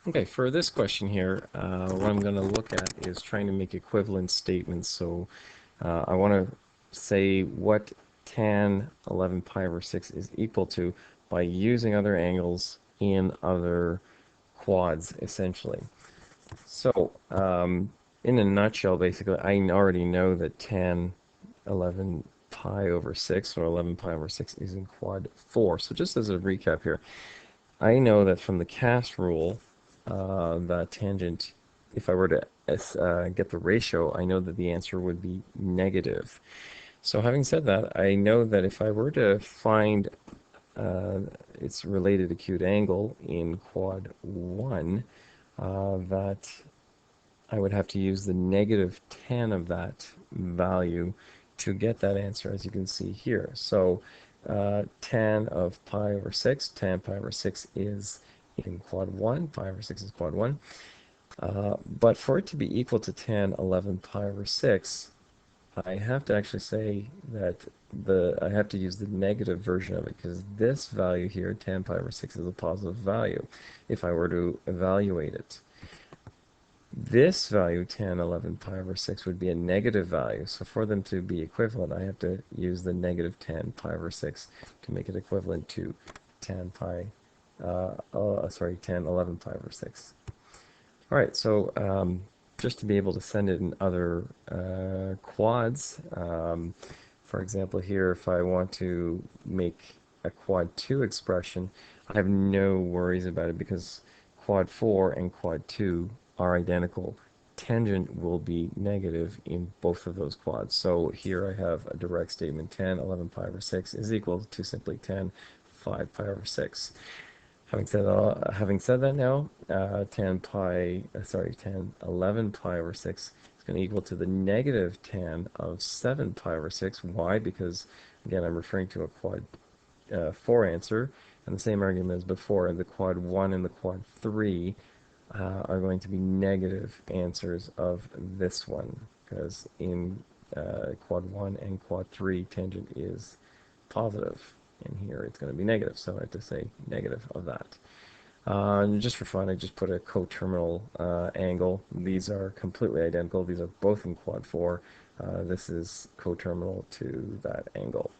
Okay, for this question here, what I'm going to look at is trying to make equivalent statements. So I want to say what tan 11 pi over 6 is equal to by using other angles in other quads, essentially. So in a nutshell, basically, I already know that tan 11 pi over 6, or 11 pi over 6, is in quad 4. So just as a recap here, I know that from the cast rule, the tangent, if I were to get the ratio, I know that the answer would be negative. So having said that, I know that if I were to find its related acute angle in quad 1, that I would have to use the negative tan of that value to get that answer, as you can see here. So tan of pi over 6, tan pi over 6 is in quad 1, pi over 6 is quad 1. But for it to be equal to tan 11 pi over 6, I have to actually say that I have to use the negative version of it, because this value here, tan pi over 6, is a positive value if I were to evaluate it. This value, tan 11 pi over 6, would be a negative value. So for them to be equivalent, I have to use the negative tan pi over 6 to make it equivalent to tan 11 pi over 6. All right, so just to be able to send it in other quads, for example here, if I want to make a quad 2 expression, I have no worries about it because quad 4 and quad 2 are identical. Tangent will be negative in both of those quads. So here I have a direct statement: tan 11 pi over 6 is equal to simply tan 5 pi over 6. Having said that now, tan 11 pi over 6 is going to equal to the negative tan of 7 pi over 6. Why? Because, again, I'm referring to a quad 4 answer, and the same argument as before, the quad 1 and the quad 3 are going to be negative answers of this one, because in quad 1 and quad 3, tangent is positive, and here it's going to be negative, so I have to say negative of that. Just for fun, I just put a coterminal angle. These are completely identical. These are both in quad 4. This is coterminal to that angle.